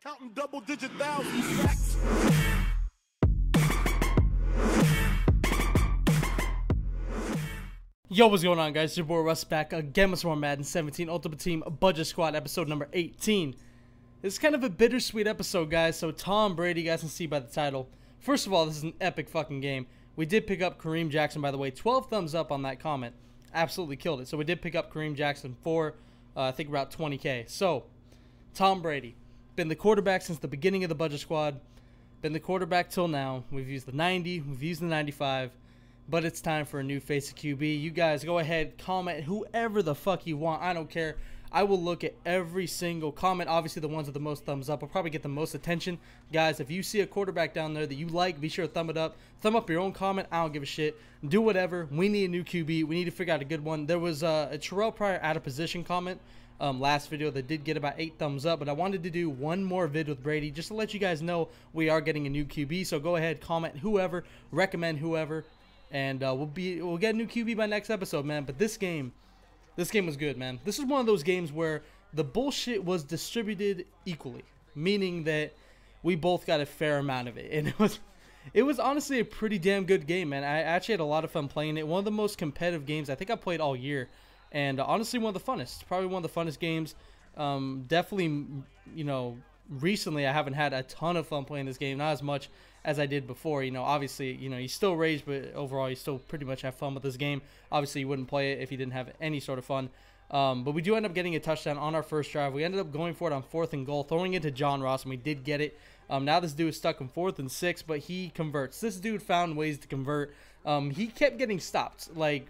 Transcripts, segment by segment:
Counting double-digit thousands stacks. Yo, what's going on, guys? It's your boy Russ back again with some more Madden 17 Ultimate Team Budget Squad episode number 18. This is kind of a bittersweet episode, guys. So Tom Brady, you guys can see by the title. First of all, this is an epic fucking game. We did pick up Kareem Jackson, by the way. 12 thumbs up on that comment. Absolutely killed it. So we did pick up Kareem Jackson for, I think, about 20K. So, Tom Brady. Been the quarterback since the beginning of the Budget Squad. Been the quarterback till now. We've used the 90. We've used the 95. But it's time for a new face of QB. You guys go ahead, comment whoever the fuck you want. I don't care. I will look at every single comment. Obviously, the ones with the most thumbs up will probably get the most attention. Guys, if you see a quarterback down there that you like, be sure to thumb it up. Thumb up your own comment. I don't give a shit. Do whatever. We need a new QB. We need to figure out a good one. There was a Terrell Pryor out of position comment last video that did get about 8 thumbs up. But I wanted to do one more vid with Brady just to let you guys know we are getting a new QB. So go ahead, comment whoever, recommend whoever. And we'll get a new QB by next episode, man. But this game was good, man. This is one of those games where the bullshit was distributed equally, meaning that we both got a fair amount of it. And it was honestly a pretty damn good game, man. I actually had a lot of fun playing it. One of the most competitive games I think I played all year, and honestly one of the funnest. Probably one of the funnest games. Definitely, you know, recently I haven't had a ton of fun playing this game, not as much as I did before. You know, obviously, you know, you still rage, but overall you still pretty much have fun with this game. Obviously, you wouldn't play it if you didn't have any sort of fun. But we do end up getting a touchdown on our first drive. We ended up going for it on 4th and goal, throwing it to John Ross, and we did get it. Now this dude is stuck in 4th and 6, but he converts. This dude found ways to convert. He kept getting stopped. Like,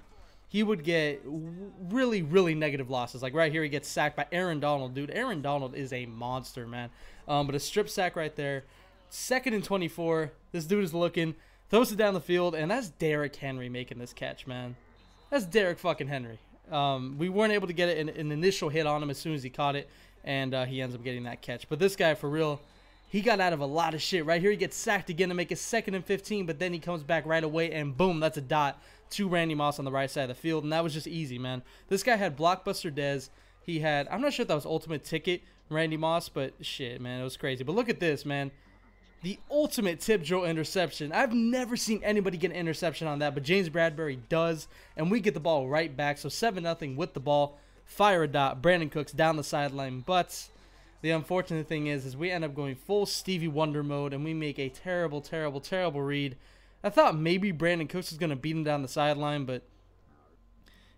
he would get really, really negative losses. Like right here, he gets sacked by Aaron Donald. Dude, Aaron Donald is a monster, man. But a strip sack right there. 2nd and 24. This dude is looking, throws it down the field, and that's Derrick Henry making this catch, man. That's Derrick fucking Henry. We weren't able to get an initial hit on him as soon as he caught it, and he ends up getting that catch. But this guy, for real, he got out of a lot of shit. Right here, he gets sacked again to make it 2nd and 15, but then he comes back right away, and boom, that's a dot to Randy Moss on the right side of the field, and that was just easy, man. This guy had Blockbuster Dez. He had, I'm not sure if that was Ultimate Ticket Randy Moss, but shit, man, it was crazy. But look at this, man. The ultimate tip drill interception. I've never seen anybody get an interception on that, but James Bradbury does, and we get the ball right back. So 7-0 with the ball. Fire a dot. Brandon Cooks down the sideline. But the unfortunate thing is we end up going full Stevie Wonder mode, and we make a terrible, terrible, terrible read. I thought maybe Brandon Cooks was going to beat him down the sideline, but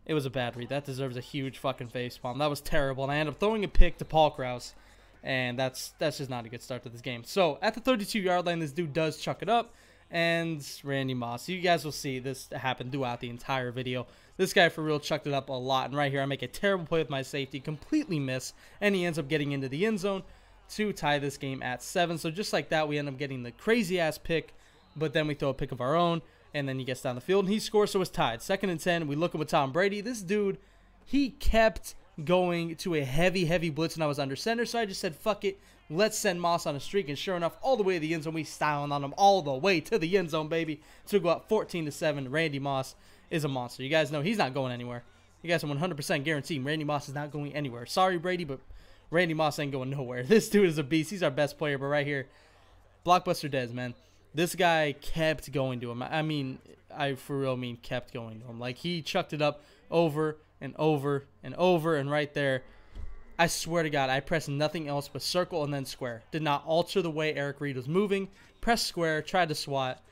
it was a bad read. That deserves a huge fucking facepalm. That was terrible, and I ended up throwing a pick to Paul Krause. And that's just not a good start to this game. So at the 32-yard line, this dude does chuck it up, and Randy Moss. You guys will see this happen throughout the entire video. This guy for real chucked it up a lot. And right here, I make a terrible play with my safety, completely miss, and he ends up getting into the end zone to tie this game at 7. So just like that, we end up getting the crazy-ass pick, but then we throw a pick of our own, and then he gets down the field, and he scores, so it's tied. 2nd and 10, we look at with Tom Brady. This dude, he kept going to a heavy blitz, and I was under center, so I just said, fuck it, let's send Moss on a streak, and sure enough, all the way to the end zone, we styling on him all the way to the end zone, baby, to go up 14-7. Randy Moss is a monster. You guys know he's not going anywhere. You guys can 100% guarantee Randy Moss is not going anywhere. Sorry, Brady, but Randy Moss ain't going nowhere. This dude is a beast. He's our best player, but right here, Blockbuster Dez, man. This guy kept going to him. I mean, I for real mean kept going to him. Like, he chucked it up over and over and over, and right there, I swear to God, I pressed nothing else but circle and then square. Did not alter the way Eric Reed was moving. Pressed square, tried to swat,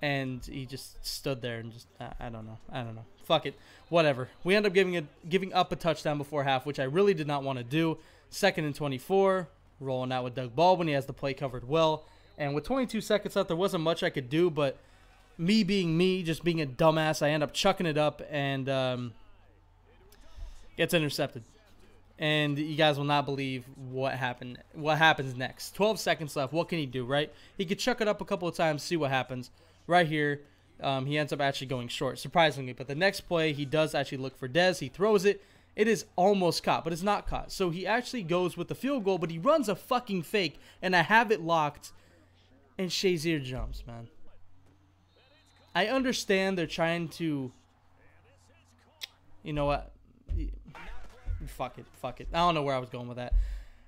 and he just stood there and just, I don't know. Fuck it. Whatever. We end up giving up a touchdown before half, which I really did not want to do. 2nd and 24, rolling out with Doug Baldwin. He has the play covered well. And with 22 seconds left, there wasn't much I could do, but me being me, just being a dumbass, I end up chucking it up, and gets intercepted. And you guys will not believe what happened. What happens next? 12 seconds left. What can he do, right? He could chuck it up a couple of times, see what happens. Right here, he ends up actually going short, surprisingly. But the next play, he does actually look for Dez. He throws it. It is almost caught, but it's not caught. So he actually goes with the field goal, but he runs a fucking fake, and I have it locked. And Shazier jumps, man. I understand they're trying to, you know what? Fuck it. I don't know where I was going with that.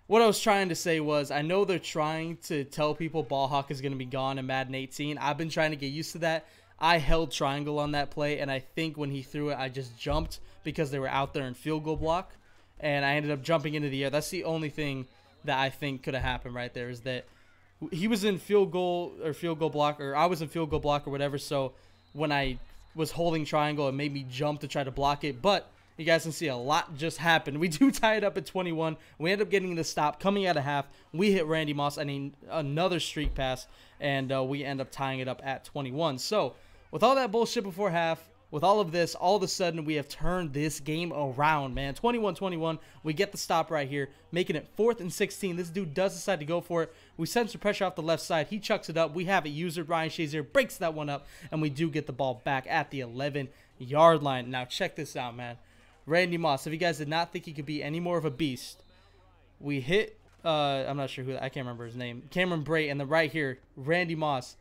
what I was trying to say was, I know they're trying to tell people ball hawk is going to be gone in Madden 18. I've been trying to get used to that. I held triangle on that play, and I think when he threw it, I just jumped because they were out there in field goal block, and I ended up jumping into the air. That's the only thing that I think could have happened right there, is that he was in field goal block, or I was in field goal block or whatever, so when I was holding triangle, it made me jump to try to block it, but you guys can see a lot just happened. We do tie it up at 21. We end up getting the stop coming out of half. We hit Randy Moss and another streak pass, and we end up tying it up at 21. So, with all that bullshit before half, with all of this, all of a sudden we have turned this game around, man. 21-21. We get the stop right here, making it 4th and 16. This dude does decide to go for it. We send some pressure off the left side. He chucks it up. We have it user. Ryan Shazier breaks that one up, and we do get the ball back at the 11-yard line. Now, check this out, man. Randy Moss, if you guys did not think he could be any more of a beast, we hit, I'm not sure who, I can't remember his name, Cameron Bray, and then right here, Randy Moss.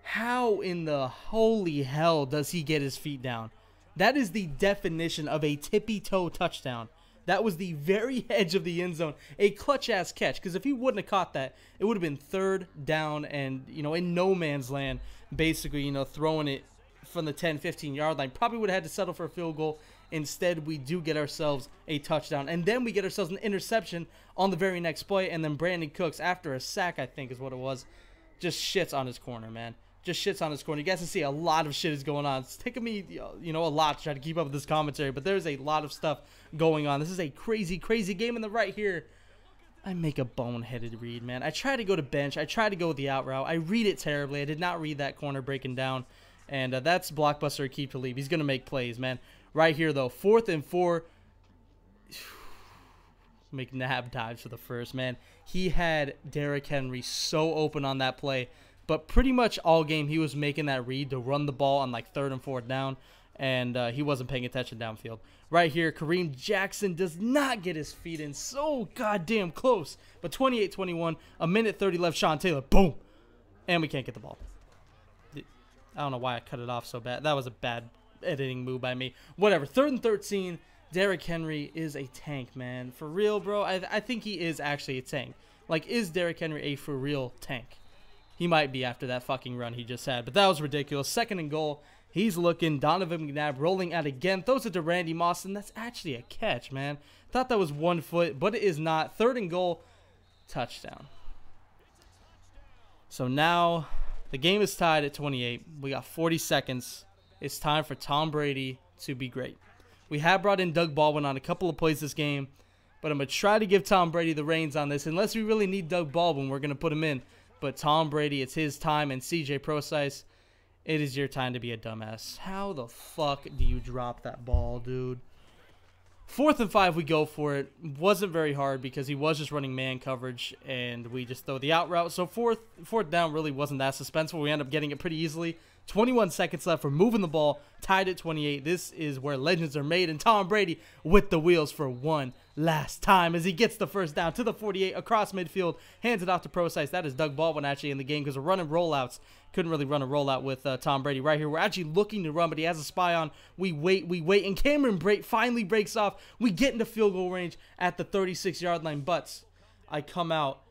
How in the holy hell does he get his feet down? That is the definition of a tippy-toe touchdown. That was the very edge of the end zone. A clutch-ass catch, because if he wouldn't have caught that, it would have been 3rd down and, you know, in no man's land, basically, you know, throwing it from the 10, 15-yard line. Probably would have had to settle for a field goal. Instead, we do get ourselves a touchdown. And then we get ourselves an interception on the very next play. And then Brandon Cooks, after a sack, I think is what it was, just shits on his corner, man. Just shits on his corner. You guys can see a lot of shit is going on. It's taking me, you know, a lot to try to keep up with this commentary. But there's a lot of stuff going on. This is a crazy, crazy game. And then right here, I make a boneheaded read, man. I try to go to bench. I try to go with the out route. I read it terribly. I did not read that corner breaking down. And that's Blockbuster Keep to leave. He's going to make plays, man. Right here, though, 4th and 4. McNabb dives for the first, man. He had Derrick Henry so open on that play. But pretty much all game, he was making that read to run the ball on like 3rd and 4th down. And he wasn't paying attention downfield. Right here, Kareem Jackson does not get his feet in. So goddamn close. But 28-21, a minute 30 left. Sean Taylor, boom. And we can't get the ball. I don't know why I cut it off so bad. That was a bad editing move by me. Whatever. 3rd and 13. Derrick Henry is a tank, man. For real, bro. I think he is actually a tank. Like, is Derrick Henry a for real tank? He might be after that fucking run he just had. But that was ridiculous. 2nd and goal. He's looking. Donovan McNabb rolling out again. Throws it to Randy Moss. And that's actually a catch, man. Thought that was 1 foot, but it is not. 3rd and goal. Touchdown. So now the game is tied at 28. We got 40 seconds. It's time for Tom Brady to be great. We have brought in Doug Baldwin on a couple of plays this game, but I'm going to try to give Tom Brady the reins on this. Unless we really need Doug Baldwin, we're going to put him in. But Tom Brady, it's his time, and CJ Procise, it is your time to be a dumbass. How the fuck do you drop that ball, dude? 4th and 5, we go for it. Wasn't very hard because he was just running man coverage, and we just throw the out route. So fourth down really wasn't that suspenseful. We end up getting it pretty easily. 21 seconds left. We're moving the ball. Tied at 28. This is where legends are made. And Tom Brady with the wheels for one last time as he gets the first down to the 48 across midfield. Hands it off to Procise. That is Doug Baldwin actually in the game because we're running rollouts. Couldn't really run a rollout with Tom Brady right here. We're actually looking to run, but he has a spy on. We wait, and Cameron Brate finally breaks off. We get into field goal range at the 36-yard line, but I come out.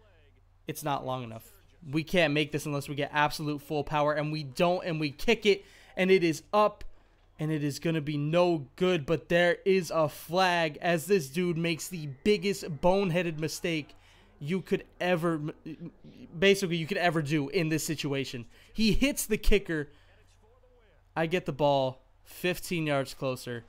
It's not long enough. We can't make this unless we get absolute full power, and we don't, and we kick it, and it is up, and it is going to be no good, but there is a flag as this dude makes the biggest boneheaded mistake you could ever do in this situation. He hits the kicker. I get the ball 15 yards closer,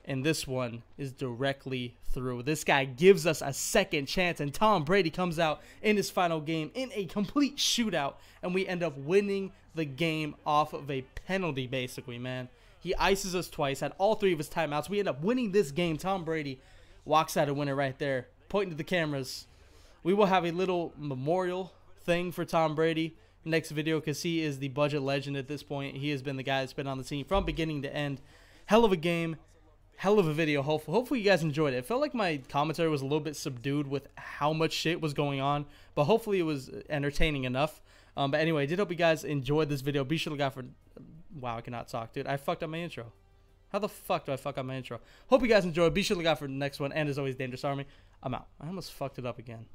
and this one is directly through. This guy gives us a second chance, and Tom Brady comes out in his final game in a complete shootout, and we end up winning the game off of a penalty, basically, man. He ices us twice, had all three of his timeouts. We end up winning this game. Tom Brady walks out a winner right there, pointing to the cameras. We will have a little memorial thing for Tom Brady next video because he is the budget legend at this point. He has been the guy that's been on the team from beginning to end. Hell of a game. Hell of a video. Hopefully you guys enjoyed it. It felt like my commentary was a little bit subdued with how much shit was going on, but hopefully it was entertaining enough. But anyway, I did hope you guys enjoyed this video. Be sure to look out for... Wow, I cannot talk, dude. I fucked up my intro. How the fuck do I fuck up my intro? Hope you guys enjoyed. Be sure to look out for the next one. And as always, Dangerous Army. I'm out. I almost fucked it up again.